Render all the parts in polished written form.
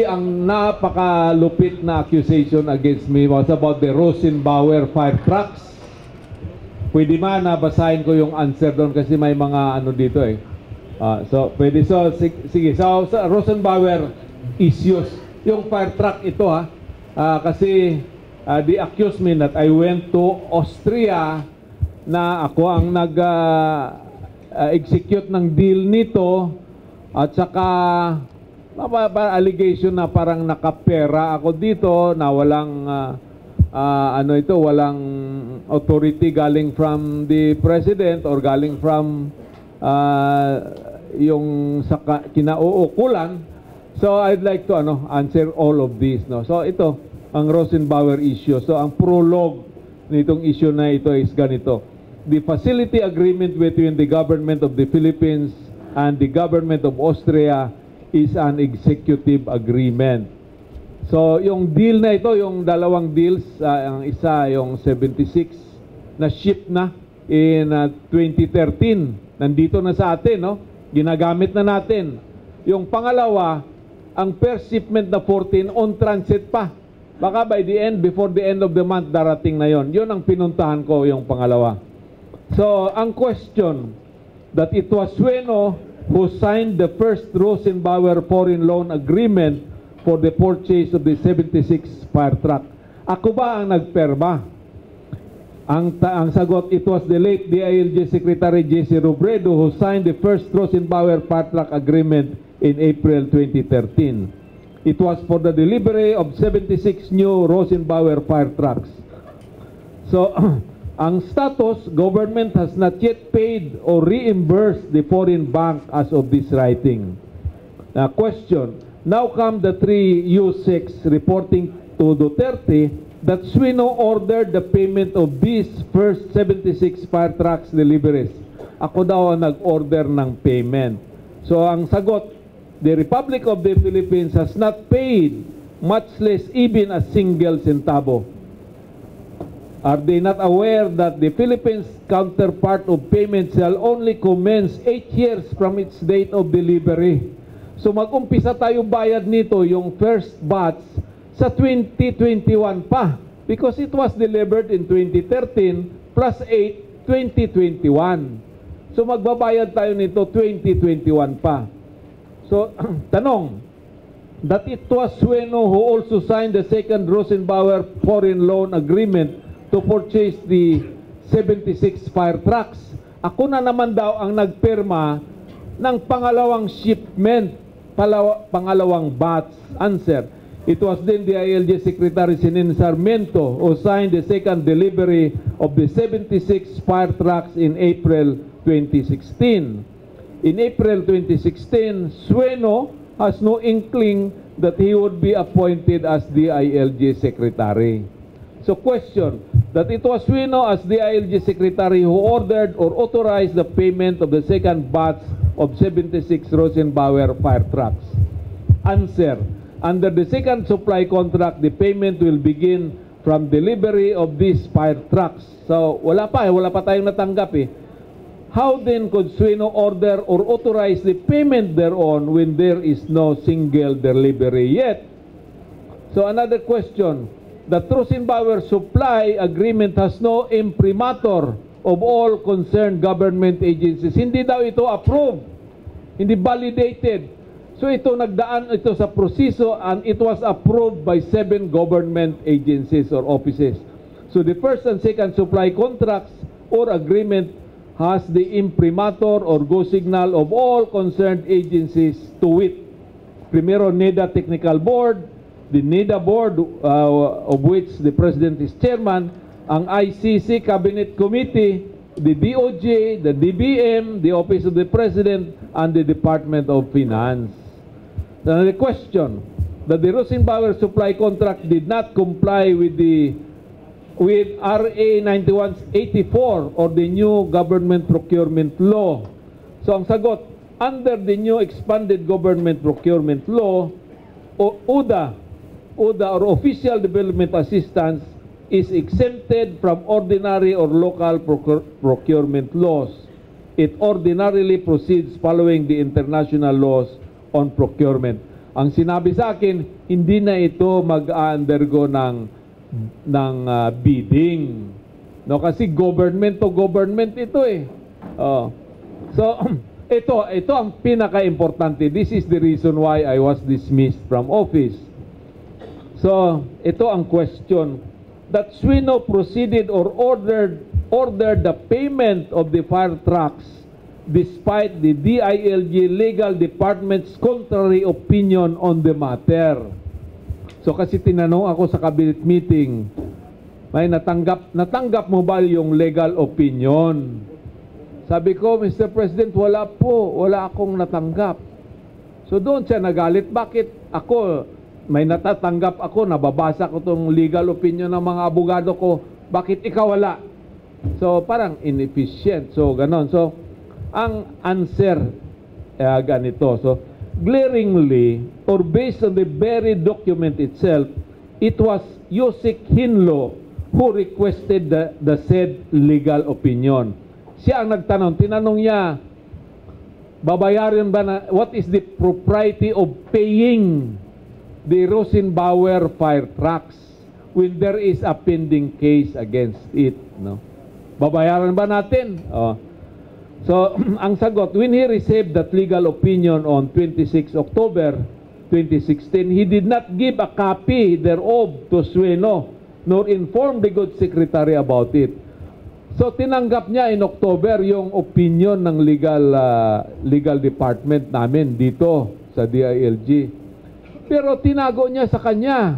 Ang napakalupit na accusation against me was about the Rosenbauer fire trucks. Pwede man nabasahin ko yung answer doon kasi may mga ano dito eh. So, pwede. So, sige. So, sa Rosenbauer issues. Yung fire truck ito ha. Kasi they accused me that I went to Austria na ako ang nag-execute ng deal nito at saka allegation na parang nakapera ako dito na walang walang authority galing from the president or galing from yung sa kinauukulan. So I'd like to answer all of this, no. So ito ang Rosenbauer issue. So ang prologue nitong issue na ito is ganito. The facility agreement between the government of the Philippines and the government of Austria is an executive agreement. So, yung deal na ito, yung dalawang deals, ang isa, yung 76 na ship na in 2013. Nandito na sa atin, no? Ginagamit na natin. Yung pangalawa, ang per shipment na 14 on transit pa. Baka by the end, before the end of the month, darating na yon. Yun ang pinuntahan ko, yung pangalawa. So, ang question, that it was Sueno who signed the first Rosenbauer foreign loan agreement for the purchase of the 76 fire truck. Ako ba ang nagperma? Ang sagot, it was the late DILG Secretary J.C. Robredo who signed the first Rosenbauer fire truck agreement in April 2013. It was for the delivery of 76 new Rosenbauer fire trucks. So, ang status, government has not yet paid or reimbursed the foreign bank as of this writing. Now, question. Now come the three U6 reporting to Duterte that Sueno ordered the payment of these first 76 fire trucks deliveries. Ako daw ang nag-order ng payment. So, ang sagot, the Republic of the Philippines has not paid, much less even a single centavo. Are they not aware that the Philippines counterpart of payment shall only commence 8 years from its date of delivery? So mag-umpisa tayo bayad nito yung first batch sa 2021 pa because it was delivered in 2013 plus 8, 2021. So magbabayad tayo nito 2021 pa. So tanong, that it was Sueno who also signed the second Rosenbauer foreign loan agreement to purchase the 76 fire trucks. Ako na naman daw ang nagpirma ng pangalawang shipment, pangalawang batch. Answer, it was then the ILG Secretary Sinin Sarmiento who signed the second delivery of the 76 fire trucks in April 2016. In April 2016, Sueno has no inkling that he would be appointed as the ILG Secretary. So question, that it was Sueno as the ILG Secretary who ordered or authorized the payment of the second batch of 76 Rosenbauer fire trucks. Answer, under the second supply contract, the payment will begin from delivery of these fire trucks. So wala pa tayong natanggap eh. How then could Sueno order or authorize the payment thereon when there is no single delivery yet? So another question, the Rosenbauer supply agreement has no imprimatur of all concerned government agencies. Hindi daw ito approved, hindi validated. So ito nagdaan ito sa proseso and it was approved by 7 government agencies or offices. So the first and second supply contracts or agreement has the imprimatur or go signal of all concerned agencies to wit. Primero, NEDA Technical Board, the NEDA Board, of which the President is chairman, ang ICC Cabinet Committee, the DOJ, the DBM, the Office of the President, and the Department of Finance. Now the question, that the Rosenbauer supply contract did not comply with RA 9184 or the new government procurement law. So ang sagot, under the new expanded government procurement law, ODA or Official Development Assistance is exempted from ordinary or local procurement laws. It ordinarily proceeds following the international laws on procurement. Ang sinabi sa akin, hindi na ito mag-undergo ng bidding. No, kasi government to government ito eh. So, ito ang pinaka-importante. This is the reason why I was dismissed from office. So, ito ang question. That Suino proceeded or ordered the payment of the fire trucks despite the DILG legal department's contrary opinion on the matter. So kasi tinanong ako sa cabinet meeting, may natanggap mo ba yung legal opinion? Sabi ko, Mr. President, wala akong natanggap. So doon siya nagalit, bakit ako, may natatanggap ako, nababasa ko tong legal opinion ng mga abogado ko, bakit ikaw wala? So parang inefficient, so ganon. So ang answer ganito, so glaringly or based on the very document itself, it was Yusik Hinlo who requested the said legal opinion. Siya ang nagtanong, tinanong niya, babayaran ba na, what is the propriety of paying the Rosenbauer fire trucks when there is a pending case against it, no? Babayaran ba natin? So, ang sagot, when he received that legal opinion on 26 October 2016, he did not give a copy thereof to Suino, nor inform the good secretary about it. So, tinanggap niya in October yung opinion ng legal department namin dito sa DILG. Pero tinago niya sa kanya.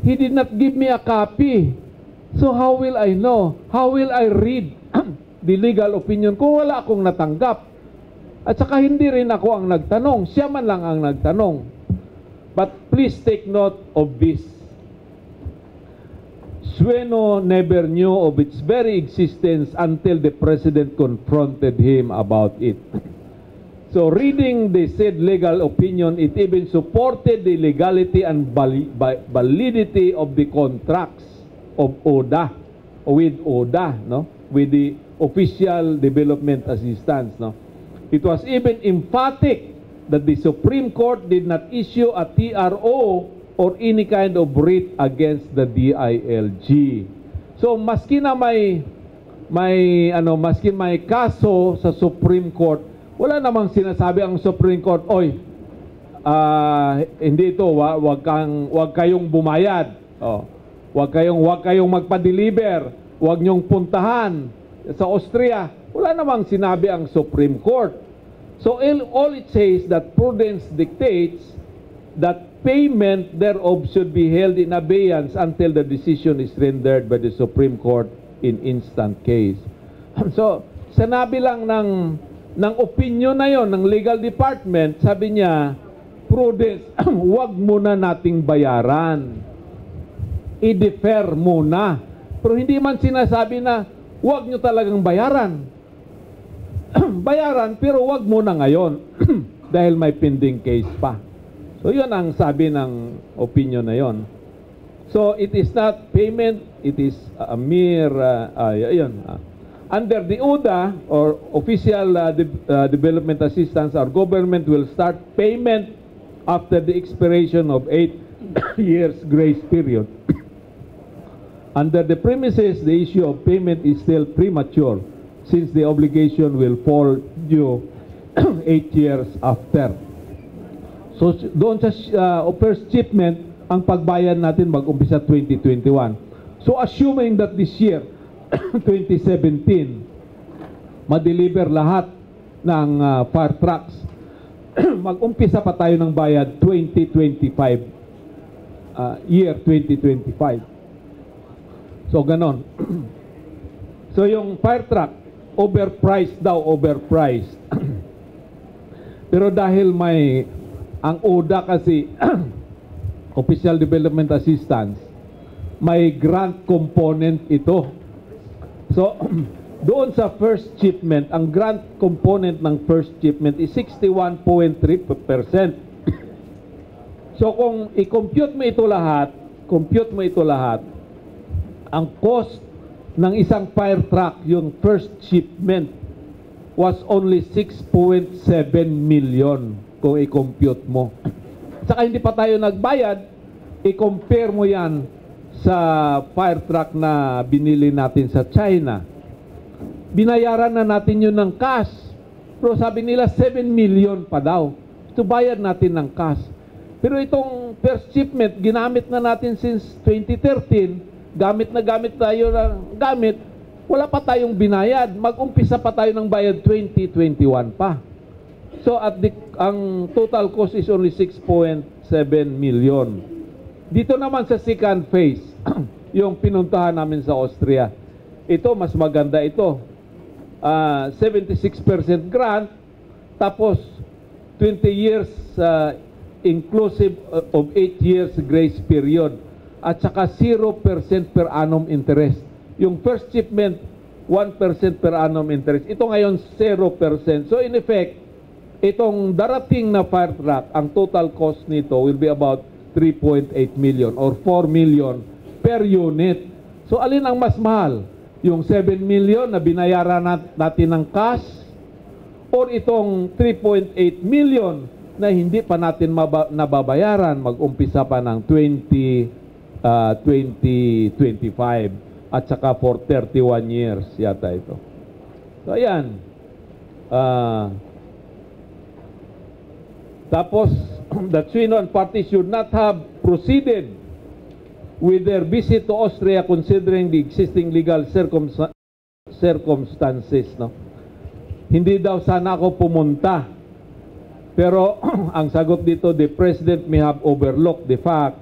He did not give me a copy. So, how will I know? How will I read the legal opinion kung wala akong natanggap? At saka hindi rin ako ang nagtanong. Siya man lang ang nagtanong. But please take note of this. Suino never knew of its very existence until the President confronted him about it. So reading the said legal opinion, it even supported the legality and validity of the contracts of ODA, with ODA, no? With the official development assistance, no? It was even emphatic that the Supreme Court did not issue a TRO or any kind of writ against the DILG. So maski na maski may kaso sa Supreme Court, wala namang sinasabi ang Supreme Court, oy, hindi ito, wag kayong bumayad. Wag kayong magpa-deliver, wag nyong puntahan sa Austria. Wala namang sinabi ang Supreme Court. So all it says that prudence dictates that payment thereof should be held in abeyance until the decision is rendered by the Supreme Court in instant case. So, sinabi lang ng opinion na yon ng legal department, sabi niya, prudence, wag muna nating bayaran. I-defer muna. Pero hindi man sinasabi na, wag nyo talagang bayaran. Bayaran, pero wag muna ngayon. Dahil may pending case pa. So, yun ang sabi ng opinion na yon. So, it is not payment, it is a mere, under the ODA, or Official Development Assistance, our government will start payment after the expiration of 8 years grace period. Under the premises, the issue of payment is still premature since the obligation will fall due 8 years after. So doon sa first shipment, ang pagbayad natin mag-umpisa 2021. So assuming that this year, 2017, ma-deliver lahat ng fire trucks, mag-umpisa pa tayo ng bayad 2025, year 2025. So ganon. So yung fire truck, overpriced daw, overpriced. Pero dahil ang ODA kasi, Official Development Assistance, may grant component ito. So, doon sa first shipment, ang grant component ng first shipment is 61.3%. So, kung i-compute mo ito lahat, ang cost ng isang fire truck, yung first shipment, was only 6.7 million kung i-compute mo. saka hindi pa tayo nagbayad, i-compare mo yan sa fire truck na binili natin sa China. Binayaran na natin yun ng cash. Pero sabi nila 7 million pa daw. So bayad natin ng cash. Pero itong first shipment, ginamit na natin since 2013. Gamit na gamit tayo ng gamit. Wala pa tayong binayad. Mag-umpisa pa tayo ng bayad 2021 pa. So ang total cost is only 6.7 million. Dito naman sa second phase, yung pinuntahan namin sa Austria. Ito, mas maganda ito. 76% grant, tapos 20 years inclusive of 8 years grace period, at saka 0% per annum interest. Yung first shipment, 1% per annum interest. Ito ngayon, 0%. So in effect, itong darating na fire truck, ang total cost nito will be about 3.8 million or 4 million per unit. So alin ang mas mahal? Yung 7 million na binayaran natin ng cash or itong 3.8 million na hindi pa natin nababayaran, mag-umpisa pa ng 2025 at saka for 31 years yata ito. So ayan. Tapos, the Swino and party should not have proceeded with their visit to Austria considering the existing legal circumstances. No? Hindi daw sana ako pumunta. Pero ang sagot dito, the President may have overlooked the fact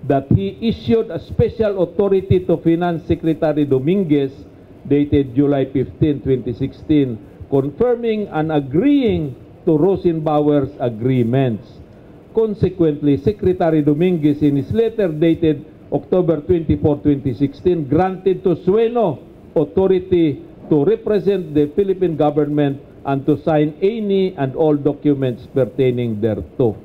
that he issued a special authority to Finance Secretary Dominguez dated July 15, 2016, confirming and agreeing to Rosenbauer's agreements. Consequently, Secretary Dominguez in his letter dated October 24, 2016 granted to Sueno authority to represent the Philippine government and to sign any and all documents pertaining thereto.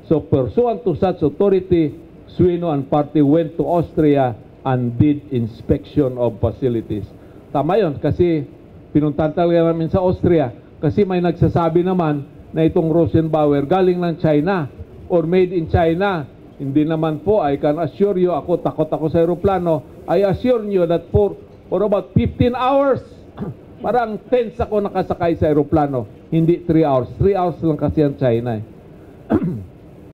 So pursuant to such authority, Sueno and party went to Austria and did inspection of facilities. Tama yun, kasi pinuntahan talaga namin sa Austria. Kasi may nagsasabi naman na itong Rosenbauer galing ng China or made in China. Hindi naman po, I can assure you, ako takot ako sa aeroplano. I assure you that for about 15 hours, parang tense ako nakasakay sa aeroplano. Hindi 3 hours. 3 hours lang kasi ang China.